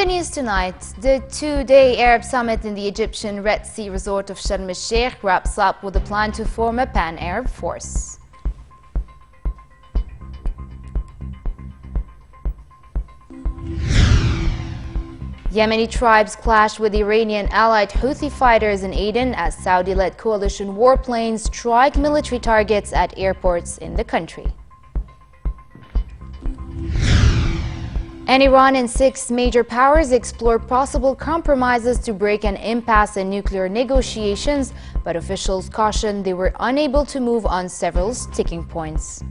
the news tonight, the two-day Arab summit in the Egyptian Red Sea resort of Sharm el-Sheikh wraps up with a plan to form a pan-Arab force. Yemeni tribes clashed with Iranian allied Houthi fighters in Aden as Saudi-led coalition warplanes strike military targets at airports in the country. And Iran and 6 major powers explore possible compromises to break an impasse in nuclear negotiations, but officials caution they were unable to move on several sticking points.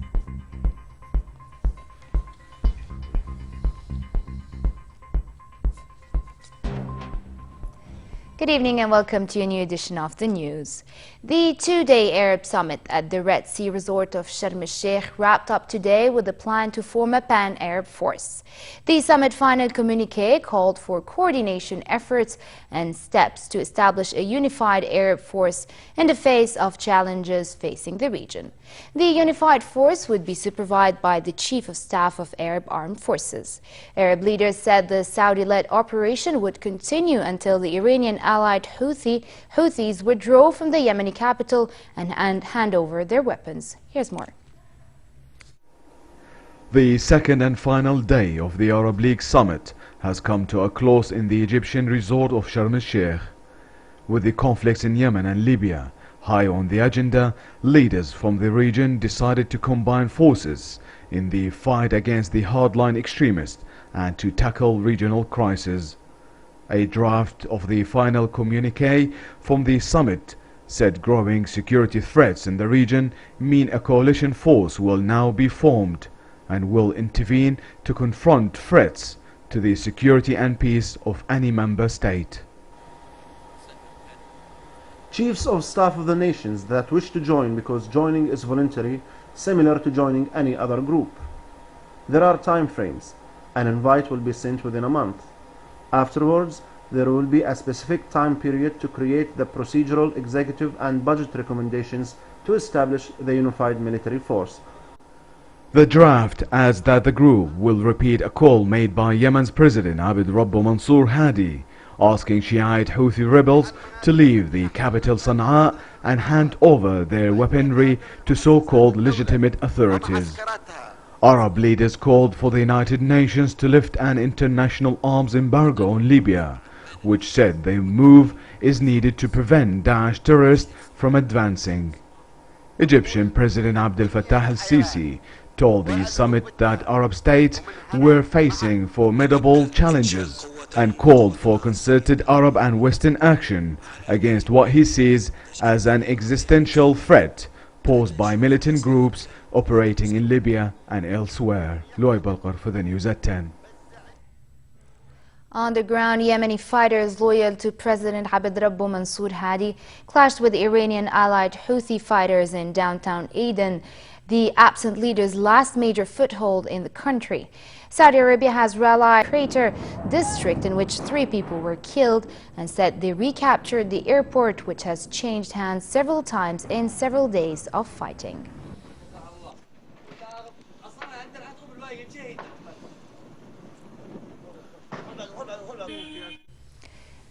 Good evening and welcome to a new edition of the news. The two-day Arab summit at the Red Sea resort of Sharm el-Sheikh wrapped up today with a plan to form a pan-Arab force. The summit final communique called for coordination efforts and steps to establish a unified Arab force in the face of challenges facing the region. The unified force would be supervised by the Chief of Staff of Arab Armed Forces. Arab leaders said the Saudi-led operation would continue until the Iranian allied Houthis withdraw from the Yemeni capital and hand over their weapons. Here's more. The second and final day of the Arab League summit has come to a close in the Egyptian resort of Sharm el-Sheikh. With the conflicts in Yemen and Libya high on the agenda, leaders from the region decided to combine forces in the fight against the hardline extremists and to tackle regional crises. A draft of the final communique from the summit said growing security threats in the region mean a coalition force will now be formed and will intervene to confront threats to the security and peace of any member state. Chiefs of staff of the nations that wish to join, because joining is voluntary, similar to joining any other group. There are time frames. An invite will be sent within a month. Afterwards, there will be a specific time period to create the procedural, executive and budget recommendations to establish the unified military force. The draft adds that the group will repeat a call made by Yemen's President Abd Rabbu Mansour Hadi, asking Shiite Houthi rebels to leave the capital Sana'a and hand over their weaponry to so-called legitimate authorities. Arab leaders called for the United Nations to lift an international arms embargo on Libya, which said the move is needed to prevent Daesh terrorists from advancing. Egyptian President Abdel Fattah el-Sisi told the summit that Arab states were facing formidable challenges and called for concerted Arab and Western action against what he sees as an existential threat posed by militant groups operating in Libya and elsewhere. Loy Balkar for the news at 10. On the ground, Yemeni fighters loyal to President Abd Rabbu Mansour Hadi clashed with Iranian allied Houthi fighters in downtown Aden, the absent leader's last major foothold in the country. Saudi Arabia has rallied Crater district in which 3 people were killed and said they recaptured the airport, which has changed hands several times in several days of fighting.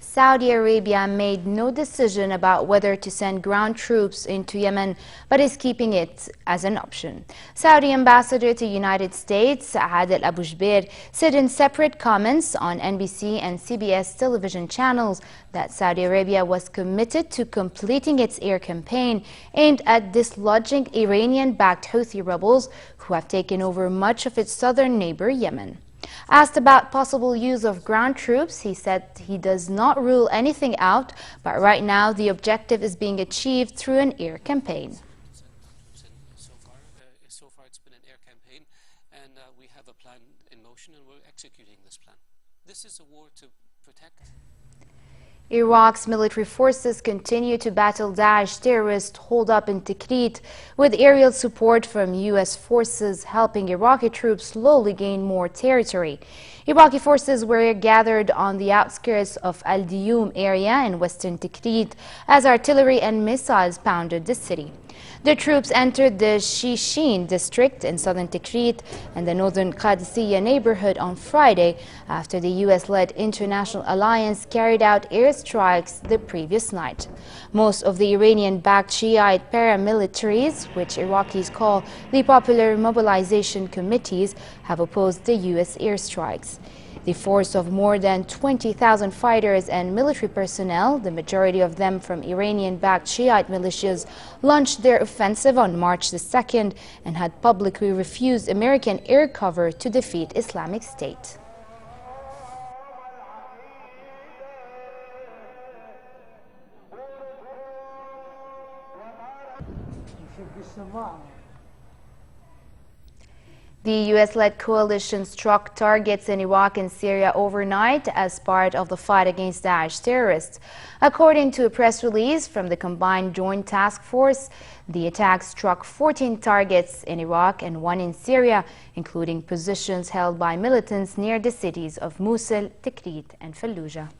Saudi Arabia made no decision about whether to send ground troops into Yemen, but is keeping it as an option. Saudi ambassador to United States, Adel Abu Jbeir, said in separate comments on NBC and CBS television channels that Saudi Arabia was committed to completing its air campaign aimed at dislodging Iranian-backed Houthi rebels who have taken over much of its southern neighbor, Yemen. Asked about possible use of ground troops, he said he does not rule anything out, but right now the objective is being achieved through an air campaign. So far it's been an air campaign, and we have a plan in motion and we're executing this plan. This is a war to protect. Iraq's military forces continue to battle Daesh terrorists holed up in Tikrit, with aerial support from U.S. forces helping Iraqi troops slowly gain more territory. Iraqi forces were gathered on the outskirts of Al-Diyum area in western Tikrit as artillery and missiles pounded the city. The troops entered the Shishin district in southern Tikrit and the northern Qadisiyya neighborhood on Friday after the U.S.-led international alliance carried out airstrikes the previous night. Most of the Iranian-backed Shiite paramilitaries, which Iraqis call the Popular Mobilization Committees, have opposed the U.S. airstrikes. The force of more than 20,000 fighters and military personnel, the majority of them from Iranian-backed Shiite militias, launched their offensive on March the 2nd and had publicly refused American air cover to defeat Islamic State. The U.S.-led coalition struck targets in Iraq and Syria overnight as part of the fight against Daesh terrorists. According to a press release from the Combined Joint Task Force, the attack struck 14 targets in Iraq and 1 in Syria, including positions held by militants near the cities of Mosul, Tikrit, and Fallujah.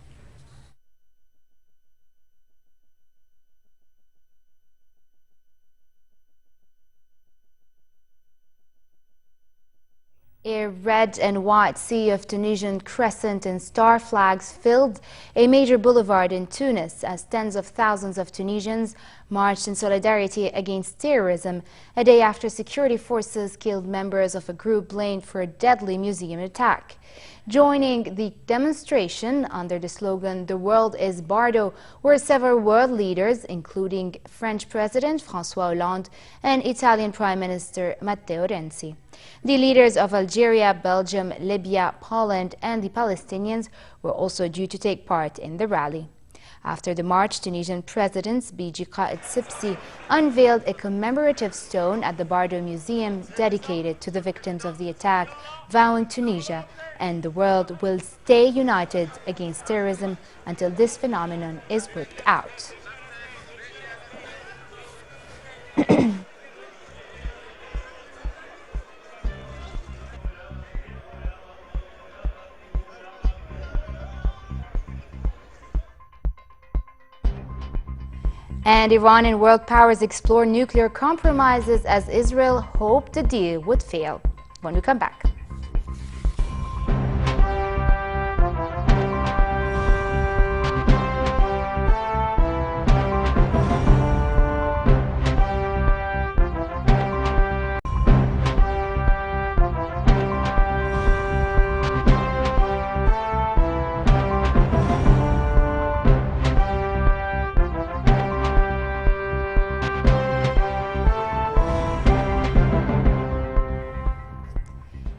A red and white sea of Tunisian crescent and star flags filled a major boulevard in Tunis as tens of thousands of Tunisians marched in solidarity against terrorism a day after security forces killed members of a group blamed for a deadly museum attack. Joining the demonstration under the slogan "The world is Bardo" were several world leaders, including French President François Hollande and Italian Prime Minister Matteo Renzi. The leaders of Algeria, Belgium, Libya, Poland and the Palestinians were also due to take part in the rally. After the march, Tunisian President Beji Caid Sipsi unveiled a commemorative stone at the Bardo Museum dedicated to the victims of the attack, vowing Tunisia and the world will stay united against terrorism until this phenomenon is wiped out. And Iran and world powers explore nuclear compromises as Israel hoped the deal would fail. When we come back.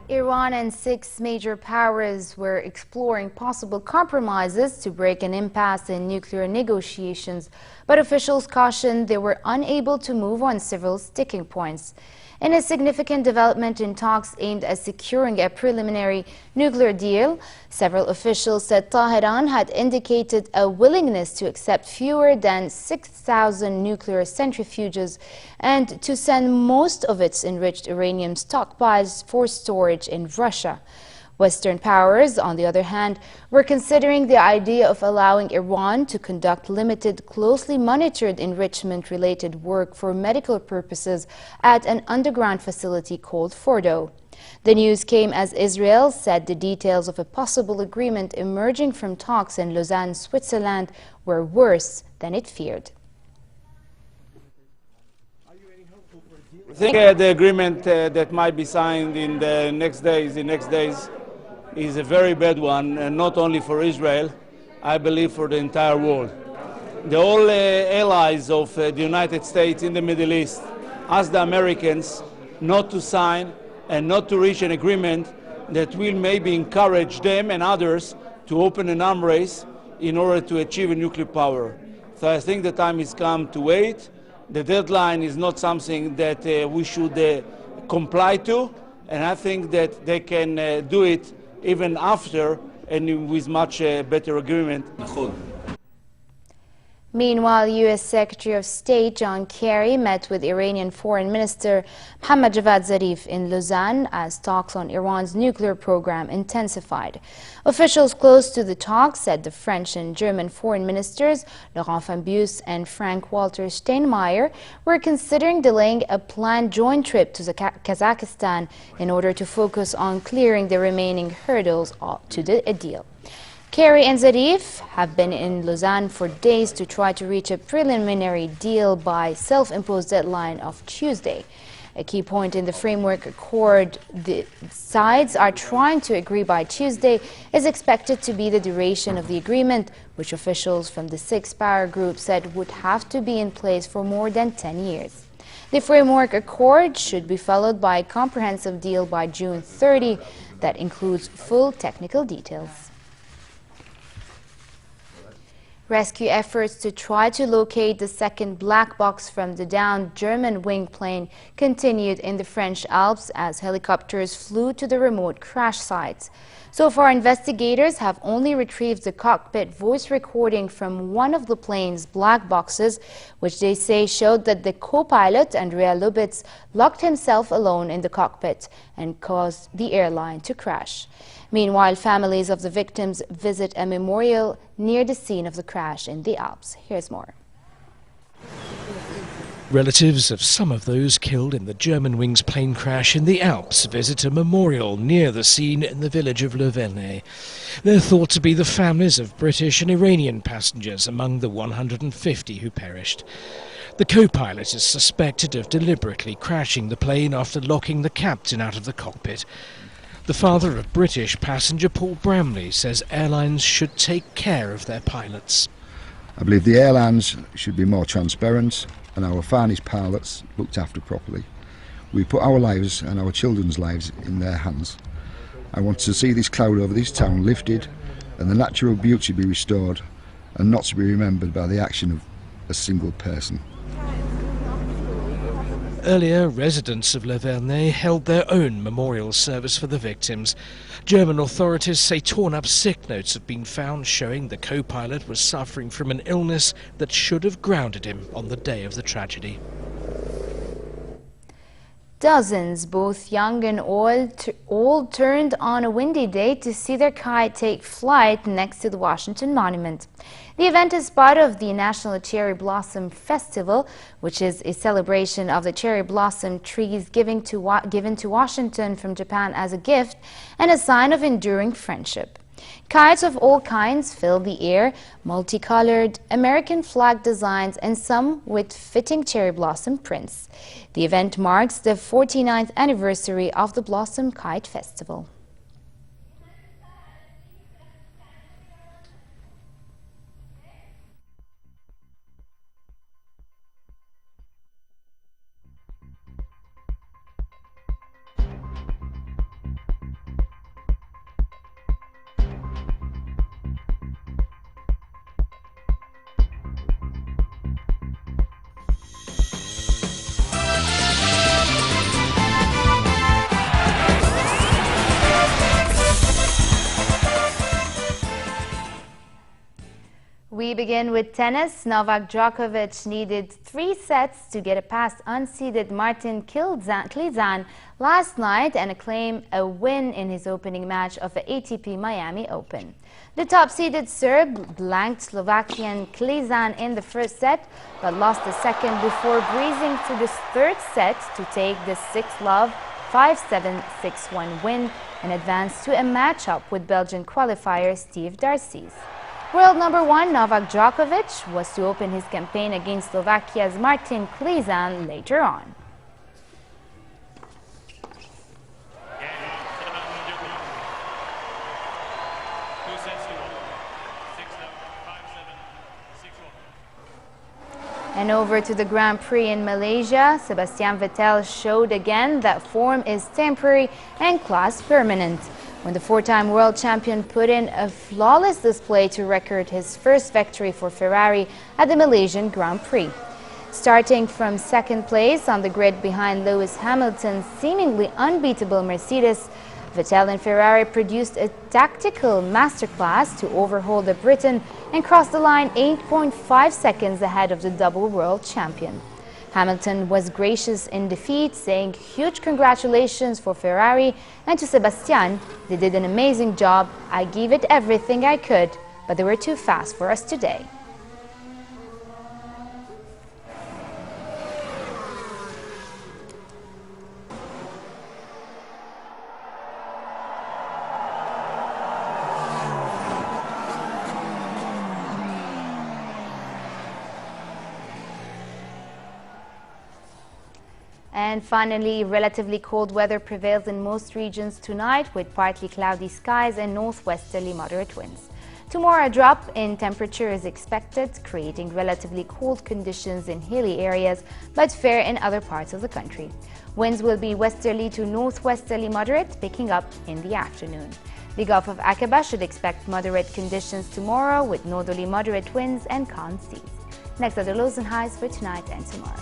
Iran and 6 major powers were exploring possible compromises to break an impasse in nuclear negotiations, but officials cautioned they were unable to move on several sticking points. In a significant development in talks aimed at securing a preliminary nuclear deal, several officials said Tehran had indicated a willingness to accept fewer than 6,000 nuclear centrifuges and to send most of its enriched uranium stockpiles for storage in Russia. Western powers, on the other hand, were considering the idea of allowing Iran to conduct limited, closely monitored enrichment-related work for medical purposes at an underground facility called Fordo. The news came as Israel said the details of a possible agreement emerging from talks in Lausanne, Switzerland, were worse than it feared. I think the agreement that might be signed in the next days is a very bad one, not only for Israel, I believe for the entire world. The all allies of the United States in the Middle East asked the Americans not to sign and not to reach an agreement that will maybe encourage them and others to open an arms race in order to achieve a nuclear power. So I think the time has come to wait. The deadline is not something that we should comply to, and I think that they can do it even after and with much better agreement. Meanwhile, U.S. Secretary of State John Kerry met with Iranian Foreign Minister Mohammad Javad Zarif in Lausanne as talks on Iran's nuclear program intensified. Officials close to the talks said the French and German foreign ministers Laurent Fabius and Frank-Walter Steinmeier were considering delaying a planned joint trip to Kazakhstan in order to focus on clearing the remaining hurdles to the deal. Kerry and Zarif have been in Lausanne for days to try to reach a preliminary deal by self-imposed deadline of Tuesday. A key point in the framework accord the sides are trying to agree by Tuesday is expected to be the duration of the agreement, which officials from the six-power group said would have to be in place for more than 10 years. The framework accord should be followed by a comprehensive deal by June 30 that includes full technical details. Rescue efforts to try to locate the second black box from the downed German wing plane continued in the French Alps as helicopters flew to the remote crash sites. So far, investigators have only retrieved the cockpit voice recording from one of the plane's black boxes, which they say showed that the co-pilot, Andrea Lubitz, locked himself alone in the cockpit and caused the airline to crash. Meanwhile, families of the victims visit a memorial near the scene of the crash in the Alps. Here's more. Relatives of some of those killed in the Germanwings plane crash in the Alps visit a memorial near the scene in the village of Le Vernet. They're thought to be the families of British and Iranian passengers among the 150 who perished. The co-pilot is suspected of deliberately crashing the plane after locking the captain out of the cockpit. The father of British passenger Paul Bramley says airlines should take care of their pilots. I believe the airlines should be more transparent and our finest pilots looked after properly. We put our lives and our children's lives in their hands. I want to see this cloud over this town lifted and the natural beauty be restored and not to be remembered by the action of a single person. Earlier, residents of Le Vernet held their own memorial service for the victims. German authorities say torn-up sick notes have been found showing the co-pilot was suffering from an illness that should have grounded him on the day of the tragedy. Dozens, both young and old, turned on a windy day to see their kite take flight next to the Washington Monument. The event is part of the National Cherry Blossom Festival, which is a celebration of the cherry blossom trees given to Washington from Japan as a gift and a sign of enduring friendship. Kites of all kinds fill the air, multicolored American flag designs and some with fitting cherry blossom prints. The event marks the 49th anniversary of the Blossom Kite Festival. We begin with tennis. Novak Djokovic needed 3 sets to get past unseeded Martin Klizan last night and claim a win in his opening match of the ATP Miami Open. The top-seeded Serb blanked Slovakian Klizan in the first set, but lost the second before breezing through the third set to take the 6-love 5-7, 6-1 win and advance to a matchup with Belgian qualifier Steve Darcis. World number 1 Novak Djokovic was to open his campaign against Slovakia's Martin Klizan later on. And over to the Grand Prix in Malaysia, Sebastian Vettel showed again that form is temporary and class permanent, when the 4-time world champion put in a flawless display to record his first victory for Ferrari at the Malaysian Grand Prix. Starting from second place on the grid behind Lewis Hamilton's seemingly unbeatable Mercedes, Vettel and Ferrari produced a tactical masterclass to overhaul the Briton and cross the line 8.5 seconds ahead of the double world champion. Hamilton was gracious in defeat, saying huge congratulations for Ferrari, and to Sebastian, they did an amazing job. I gave it everything I could, but they were too fast for us today. And finally, relatively cold weather prevails in most regions tonight, with partly cloudy skies and northwesterly moderate winds. Tomorrow, a drop in temperature is expected, creating relatively cold conditions in hilly areas, but fair in other parts of the country. Winds will be westerly to northwesterly moderate, picking up in the afternoon. The Gulf of Aqaba should expect moderate conditions tomorrow, with northerly moderate winds and calm seas. Next are the lows and highs for tonight and tomorrow.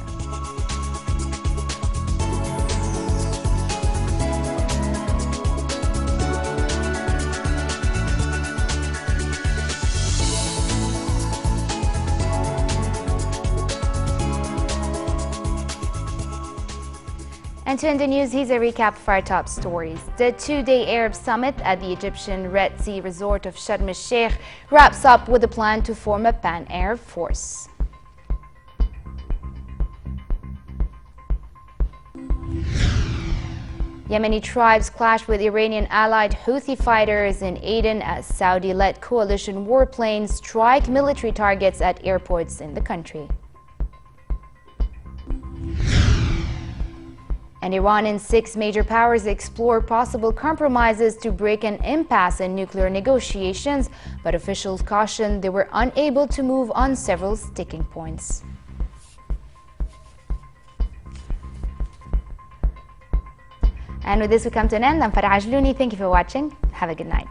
And to end the news, here's a recap of our top stories. The two-day Arab summit at the Egyptian Red Sea resort of Sharm el-Sheikh wraps up with a plan to form a pan-Arab force. Yemeni tribes clash with Iranian allied Houthi fighters in Aden as Saudi-led coalition warplanes strike military targets at airports in the country. And Iran and 6 major powers explore possible compromises to break an impasse in nuclear negotiations, but officials caution they were unable to move on several sticking points. And with this we come to an end. I'm Farah Ajlouni. Thank you for watching. Have a good night.